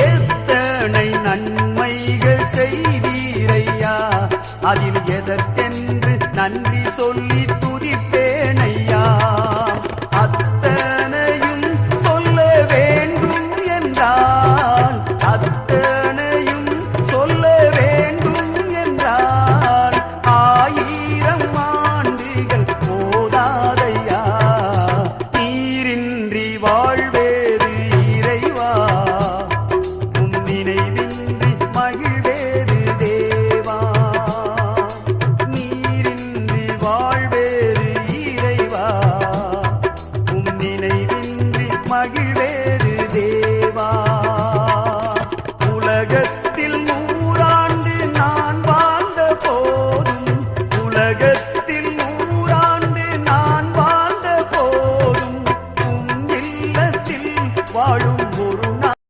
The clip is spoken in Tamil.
எத்தனை நன்மைகள் செய்தீரையா, அதில் எதற்கென்று நன்றி சொல்லி துதிப்பேனையா. அத்தனையும் சொல்ல வேண்டும் என்றால், அத்தனையும் சொல்ல வேண்டும் என்றால், 1000 ஆண்டுகள் போதாதையா. நீரின்றி வாழ்வேறு இறைவா, உன் நினைவின்றி மகிழ்வேறு தேவா. நீரின்றி வாழ்வேறு இறைவா, உன் நினைவின்றி மகிழ்வேறு தேவா. உலக